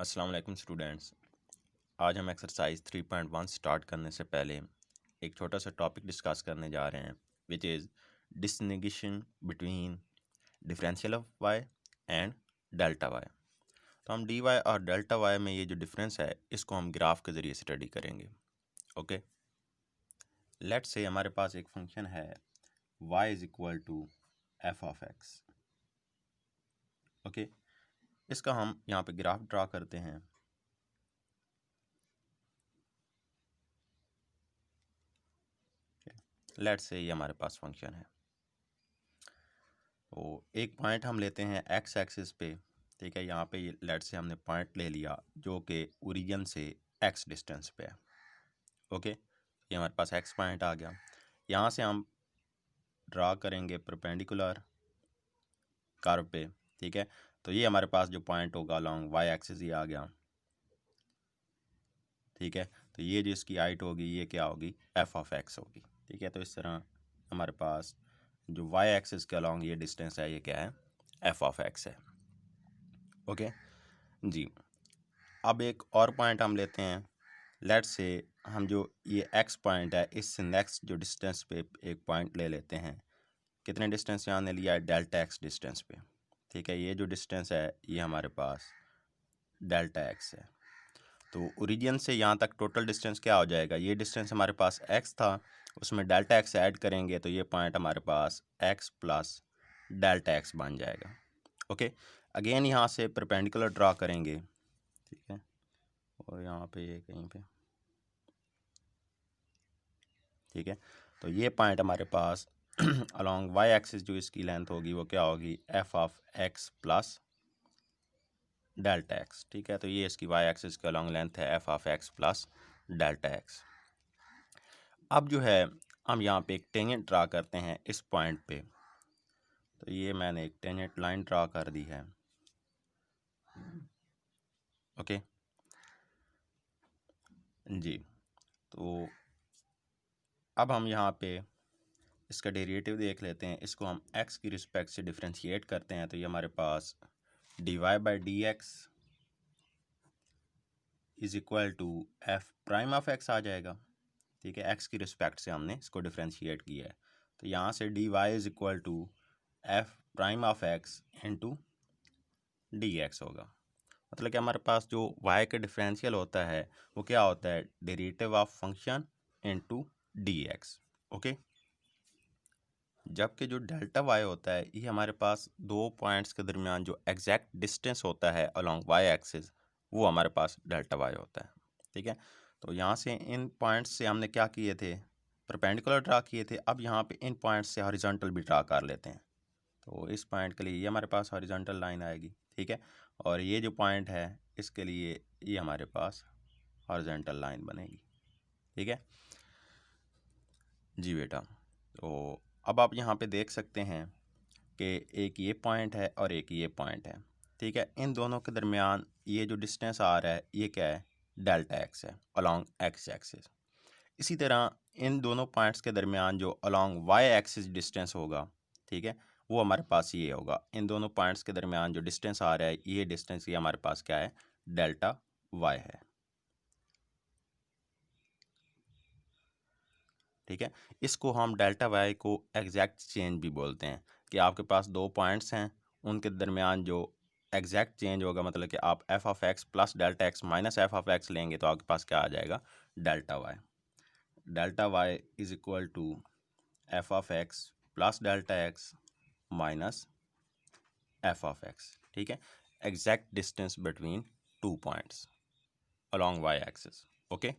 अस्सलाम वालेकुम स्टूडेंट्स। आज हम एक्सरसाइज 3.1 स्टार्ट करने से पहले एक छोटा सा टॉपिक डिस्कस करने जा रहे हैं which is distinguishing between differential of Y and delta Y. तो हम डी वाई और डेल्टा वाई में ये जो डिफरेंस है इसको हम ग्राफ के ज़रिए स्टडी करेंगे। ओके, लेट्स से हमारे पास एक फंक्शन है y is equal to F of X. Okay, इसका हम यहाँ पे ग्राफ ड्रा करते हैं। लेट्स से ये हमारे पास फंक्शन है, तो एक पॉइंट हम लेते हैं एक्स एक्सिस पे। ठीक है, यहाँ पे लेट्स से हमने पॉइंट ले लिया जो कि ओरिजिन से एक्स डिस्टेंस पे है। ओके, ये हमारे पास एक्स पॉइंट आ गया। यहाँ से हम ड्रा करेंगे परपेंडिकुलर कर्व पे। ठीक है, तो ये हमारे पास जो पॉइंट होगा अलॉन्ग वाई एक्सिस ये आ गया। ठीक है, तो ये जो इसकी हाइट होगी ये क्या होगी, एफ ऑफ एक्स होगी। ठीक है, तो इस तरह हमारे पास जो वाई एक्सिस के अलॉन्ग ये डिस्टेंस है ये क्या है, एफ ऑफ एक्स है। ओके जी, अब एक और पॉइंट हम लेते हैं। लेट्स से हम जो ये एक्स पॉइंट है इससे नेक्स्ट जो डिस्टेंस पे एक पॉइंट ले लेते हैं। कितने डिस्टेंस यहाँ ने लिया है, डेल्टा एक्स डिस्टेंस पे। ठीक है, ये जो डिस्टेंस है ये हमारे पास डेल्टा एक्स है। तो ओरिजिन से यहाँ तक टोटल डिस्टेंस क्या हो जाएगा, ये डिस्टेंस हमारे पास एक्स था, उसमें डेल्टा एक्स ऐड करेंगे तो ये पॉइंट हमारे पास एक्स प्लस डेल्टा एक्स बन जाएगा। ओके, अगेन यहाँ से परपेंडिकुलर ड्रा करेंगे। ठीक है, और यहाँ पे ये कहीं पे, ठीक है, तो ये पॉइंट हमारे पास अलॉन्ग वाई एक्सिस जो इसकी लेंथ होगी वो क्या होगी, F of X plus delta x. ठीक है, तो ये इसकी वाई एक्सिस के अलॉन्ग लेंथ है F of X plus delta x. अब जो है हम यहाँ पे एक टेंजेंट ड्रा करते हैं इस पॉइंट पे। तो ये मैंने एक टेंजेंट लाइन ड्रा कर दी है। ओके जी, तो अब हम यहाँ पे इसका डेरिवेटिव देख लेते हैं। इसको हम x की रिस्पेक्ट से डिफ्रेंशिएट करते हैं तो ये हमारे पास dy by D X is equal to F prime of X आ जाएगा। ठीक है, x की रिस्पेक्ट से हमने इसको डिफ्रेंशिएट किया है, तो यहाँ से dy is equal to F prime of X into D X होगा। मतलब कि हमारे पास जो y का डिफरेंशियल होता है वो क्या होता है, derivative of function into D x. Okay, जबकि जो डेल्टा वाई होता है ये हमारे पास दो पॉइंट्स के दरमियान जो एग्जैक्ट डिस्टेंस होता है अलोंग वाई एक्सिस वो हमारे पास डेल्टा वाई होता है। ठीक है, तो यहाँ से इन पॉइंट्स से हमने क्या किए थे, परपेंडिकुलर ड्रा किए थे। अब यहाँ पे इन पॉइंट्स से हॉरिजॉन्टल भी ड्रा कर लेते हैं। तो इस पॉइंट के लिए ये हमारे पास हॉरिजॉन्टल लाइन आएगी। ठीक है, और ये जो पॉइंट है इसके लिए ये हमारे पास हॉरिजॉन्टल लाइन बनेगी। ठीक है जी बेटा, तो अब आप यहाँ पे देख सकते हैं कि एक ये पॉइंट है और एक ये पॉइंट है। ठीक है, इन दोनों के दरमियान ये जो डिस्टेंस आ रहा है ये क्या है, डेल्टा एक्स है अलोंग एक्स एक्सिस। इसी तरह इन दोनों पॉइंट्स के दरमियान जो अलोंग वाई एक्सिस डिस्टेंस होगा, ठीक है, वो हमारे पास ये होगा। इन दोनों पॉइंट्स के दरमियान जो डिस्टेंस आ रहा है ये डिस्टेंस ये हमारे पास क्या है, डेल्टा वाई है। ठीक है, इसको हम डेल्टा वाई को एग्जैक्ट चेंज भी बोलते हैं कि आपके पास दो पॉइंट्स हैं उनके दरमियान जो एग्जैक्ट चेंज होगा, मतलब कि आप F of X plus delta X minus F of X लेंगे तो आपके पास क्या आ जाएगा, delta Y. Delta Y is equal to F of X plus delta X minus F of X. ठीक है, exact distance between two points along Y axis. Okay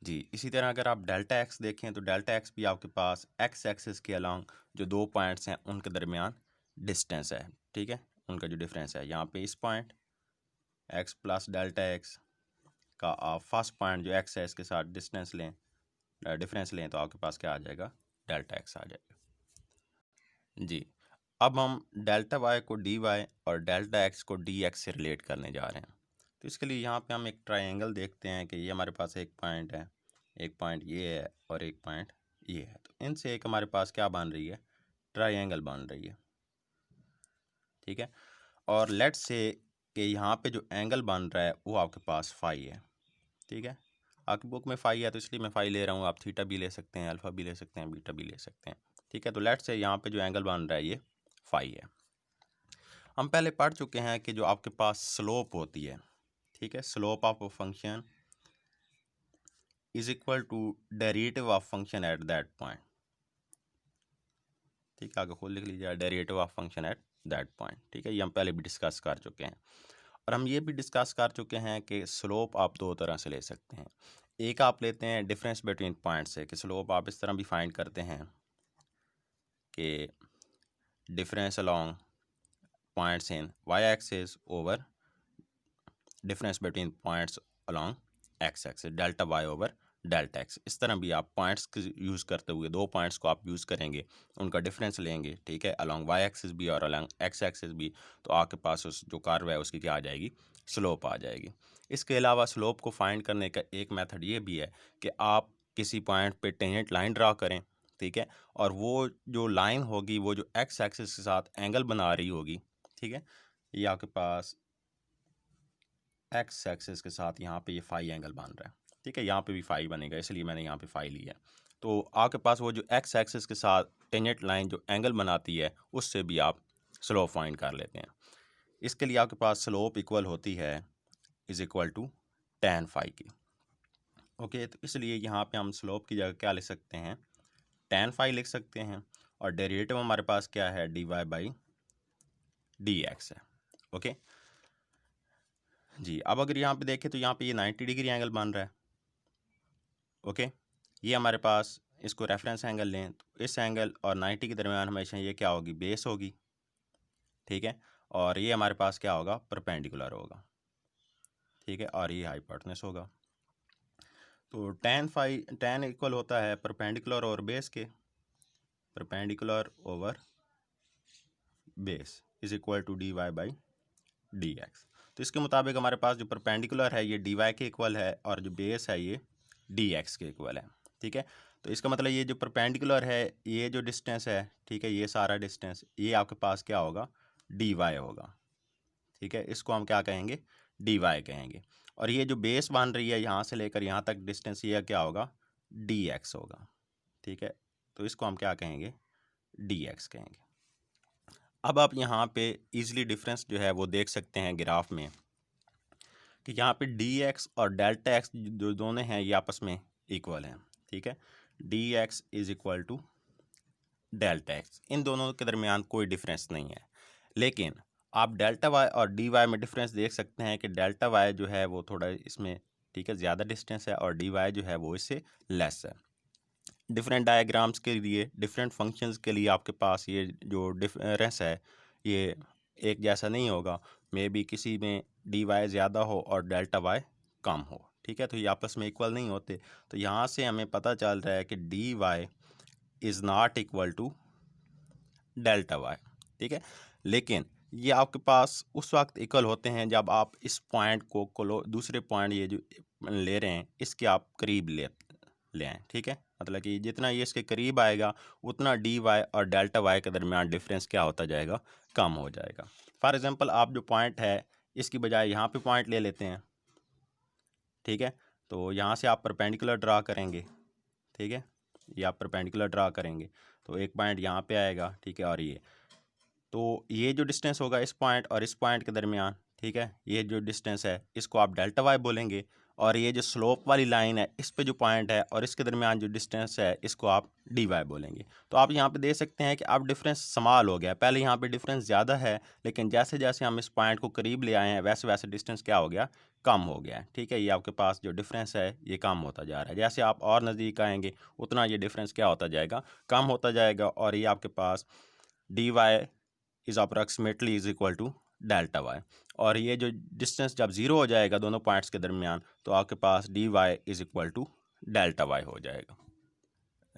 जी, इसी तरह अगर आप डेल्टा एक्स देखें तो डेल्टा एक्स भी आपके पास एक्स एक्सिस के अलॉन्ग जो दो पॉइंट्स हैं उनके दरमियान डिस्टेंस है। ठीक है, उनका जो डिफरेंस है यहाँ पे इस point x plus delta x का आप फर्स्ट पॉइंट जो एक्स है इसके साथ डिस्टेंस लें, डिफरेंस लें तो आपके पास क्या आ जाएगा, डेल्टा एक्स आ जाएगा। जी, अब हम डेल्टा वाई को डी वाई और डेल्टा एक्स को डी एक्स से रिलेट करने जा रहे हैं। तो इसके लिए यहाँ पे हम एक ट्रायंगल देखते हैं कि ये हमारे पास एक पॉइंट है, एक पॉइंट ये है और एक पॉइंट ये है। तो इनसे एक हमारे पास क्या बन रही है, ट्रायंगल बन रही है। ठीक है, और लेट्स से कि यहाँ पे जो एंगल बन रहा है वो आपके पास फाई है, ठीक है। आपकी बुक में फाई है तो इसलिए मैं फाई ले रहा हूँ, आप थीटा भी ले सकते हैं, अल्फ़ा भी ले सकते हैं, बीटा भी ले सकते हैं, ठीक है। तो लेट्स से यहाँ पे जो एंगल बन रहा है ये फाई है। हम पहले पढ़ चुके हैं कि जो आपके पास स्लोप होती है, ठीक है, slope of a function is equal to derivative of function at that point, ठीक है। आगे खुद लिख लीजिए, derivative of function at that point, ठीक है। ये हम पहले भी डिस्कस कर चुके हैं। और हम ये भी डिस्कस कर चुके हैं कि स्लोप आप दो तरह से ले सकते हैं। एक आप लेते हैं डिफरेंस बिटवीन पॉइंट से, कि स्लोप आप इस तरह भी फाइंड करते हैं कि difference along points in Y axis over difference between points along X axis, delta Y over delta X. इस तरह भी आप पॉइंट्स यूज़ करते हुए दो पॉइंट्स को आप यूज़ करेंगे, उनका डिफरेंस लेंगे, ठीक है, अलोंग वाई एक्सिस भी और अलोंग एक्स एक्सिस भी, तो आपके पास उस जो कर्व है उसकी क्या आ जाएगी, स्लोप आ जाएगी। इसके अलावा स्लोप को फाइंड करने का एक मेथड ये भी है कि आप किसी पॉइंट पे टेंजेंट लाइन ड्रा करें, ठीक है, और वो जो लाइन होगी वो जो एक्स एक्सिस के साथ एंगल बना रही होगी, ठीक है, ये आपके पास एक्स एक्सिस के साथ यहाँ पे ये फाई एंगल बन रहा है, ठीक है, यहाँ पे भी फाई बनेगा, इसलिए मैंने यहाँ पे फाई लिया है। तो आपके पास वो जो एक्स एक्सिस के साथ टेंजेंट लाइन जो एंगल बनाती है उससे भी आप स्लोप फाइंड कर लेते हैं। इसके लिए आपके पास स्लोप इक्वल होती है is equal to tan phi की, ओके। तो इसलिए यहाँ पे हम स्लोप की जगह क्या लिख सकते हैं, tan फाई लिख सकते हैं, और डेरिवेटिव हमारे पास क्या है, dy बाई डी एक्स है, ओके जी। अब अगर यहाँ पे देखें तो यहाँ पे ये 90 डिग्री एंगल बन रहा है, ओके। ये हमारे पास इसको रेफरेंस एंगल लें तो इस एंगल और 90 के दरमियान हमेशा ये क्या होगी, बेस होगी, ठीक है, और ये हमारे पास क्या होगा, परपेंडिकुलर होगा, ठीक है, और ये हाइपोटेनस होगा। तो tan इक्वल होता है परपेंडिकुलर और बेस के, perpendicular over base is equal to dy by D X. तो इसके मुताबिक हमारे पास जो परपेंडिकुलर है ये dy के इक्वल है और जो बेस है ये dx के इक्वल है, ठीक है। तो इसका मतलब ये जो परपेंडिकुलर है, ये जो डिस्टेंस है, ठीक है, ये सारा डिस्टेंस ये आपके पास क्या होगा, dy होगा, ठीक है, इसको हम क्या कहेंगे, dy कहेंगे। और ये जो बेस बन रही है यहाँ से लेकर यहाँ तक डिस्टेंस, ये क्या होगा, dx होगा, ठीक है। तो इसको हम क्या कहेंगे, dx कहेंगे। अब आप यहाँ पे इजीली डिफरेंस जो है वो देख सकते हैं ग्राफ में, कि यहाँ पे dx और डेल्टा एक्स जो दोनों हैं ये आपस में इक्वल हैं, ठीक है, dx is equal to delta X, इन दोनों के दरमियान कोई डिफरेंस नहीं है। लेकिन आप डेल्टा वाई और डी वाई में डिफरेंस देख सकते हैं कि डेल्टा वाई जो है वो थोड़ा इसमें, ठीक है, ज़्यादा डिस्टेंस है, और डी वाई जो है वो इससे लेस है। डिफरेंट डायग्राम्स के लिए, डिफरेंट फंक्शंस के लिए आपके पास ये जो डिफरेंस है ये एक जैसा नहीं होगा, मे बी किसी में डी वाई ज़्यादा हो और डेल्टा वाई कम हो, ठीक है, तो ये आपस में इक्वल नहीं होते। तो यहाँ से हमें पता चल रहा है कि D Y is not equal to delta Y, ठीक है। लेकिन ये आपके पास उस वक्त इक्वल होते हैं जब आप इस पॉइंट को दूसरे पॉइंट ये जो ले रहे हैं इसके आप करीब ले आएँ, ठीक है, मतलब कि जितना ये इसके करीब आएगा उतना डी वाई और डेल्टा वाई के दरमियान डिफरेंस क्या होता जाएगा, कम हो जाएगा। फॉर एग्जांपल आप जो पॉइंट है इसकी बजाय यहाँ पे पॉइंट ले लेते हैं, ठीक है, तो यहाँ से आप परपेंडिकुलर ड्रा करेंगे, ठीक है, ये आप परपेंडिकुलर ड्रा करेंगे तो एक पॉइंट यहाँ पे आएगा, ठीक है, और ये जो डिस्टेंस होगा इस पॉइंट और इस पॉइंट के दरमियान, ठीक है, ये जो डिस्टेंस है इसको आप डेल्टा वाई बोलेंगे, और ये जो स्लोप वाली लाइन है इस पे जो पॉइंट है और इसके दरमियान जो डिस्टेंस है इसको आप डी वाई बोलेंगे। तो आप यहाँ पे देख सकते हैं कि अब डिफरेंस समाल हो गया, पहले यहाँ पे डिफरेंस ज़्यादा है लेकिन जैसे जैसे हम इस पॉइंट को करीब ले आए हैं वैसे वैसे डिस्टेंस क्या हो गया, कम हो गया है, ठीक है। ये आपके पास जो डिफरेंस है ये कम होता जा रहा है, जैसे आप और नज़दीक आएंगे उतना ये डिफरेंस क्या होता जाएगा, कम होता जाएगा, और ये आपके पास D Y is approximately is equal to delta Y, और ये जो डिस्टेंस जब ज़ीरो हो जाएगा दोनों पॉइंट्स के दरमियान तो आपके पास D Y is equal to delta Y हो जाएगा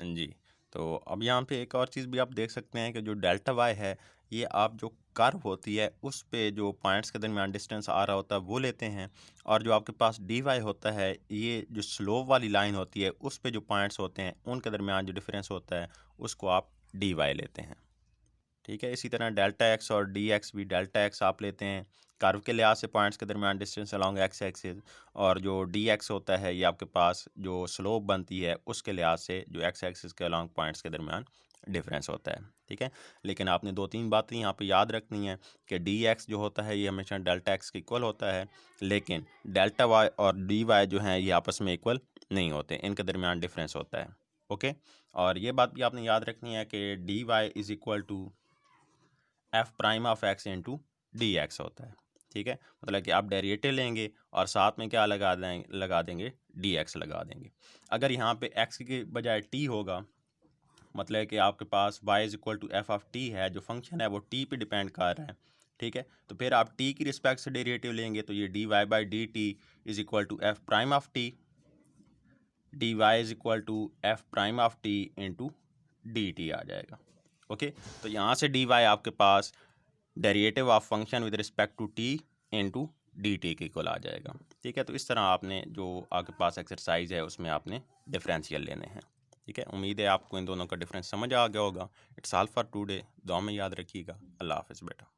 जी। तो अब यहाँ पे एक और चीज़ भी आप देख सकते हैं कि जो डेल्टा वाई है ये आप जो कर्व होती है उस पे जो पॉइंट्स के दरमियान डिस्टेंस आ रहा होता है वो लेते हैं, और जो आपके पास डी वाई होता है ये जो स्लोप वाली लाइन होती है उस पे जो पॉइंट्स होते हैं उनके दरमियान जो डिफरेंस होता है उसको आप डी वाई लेते हैं। ठीक है। इसी तरह डेल्टा एक्स और डी एक्स भी, डेल्टा एक्स आप लेते हैं कर्व के लिहाज से पॉइंट्स के दरमियान डिस्टेंस अलॉन्ग एक्स एक्सिस, और जो डी एक्स होता है ये आपके पास जो स्लोप बनती है उसके लिहाज से जो एक्स एक्सिस के अलॉन्ग पॉइंट्स के दरमियान डिफरेंस होता है। ठीक है। लेकिन आपने दो तीन बातें यहाँ पे याद रखनी है कि डी एक्स जो होता है ये हमेशा डेल्टा एक्स के इक्वल होता है, लेकिन डेल्टा वाई और डी वाई जो हैं ये आपस में इक्वल नहीं होते, इनके दरमियान डिफरेंस होता है। ओके। और ये बात भी आपने याद रखनी है कि D Y is equal to F prime of X into D X होता है। ठीक है। मतलब कि आप डेरिवेटिव लेंगे और साथ में क्या लगा देंगे डी एक्स लगा देंगे। अगर यहाँ पे एक्स के बजाय टी होगा, मतलब कि आपके पास y is equal to F of T है, जो फंक्शन है वो टी पे डिपेंड कर रहा है। ठीक है। तो फिर आप टी की रिस्पेक्ट से डेरिवेटिव लेंगे तो ये D Y by D T is equal to F prime of T, D Y is equal to F prime of T into D T आ जाएगा। ओके। तो यहाँ से डी वाई आपके पास derivative of function with respect to T into D T के equal आ जाएगा। ठीक है। तो इस तरह आपने जो आपके पास एक्सरसाइज है उसमें आपने डिफरेंशियल लेने हैं। ठीक है। उम्मीद है आपको इन दोनों का डिफरेंस समझ आ गया होगा। It's all for today. दुआ में याद रखिएगा। अल्लाह हाफिज़ बेटा।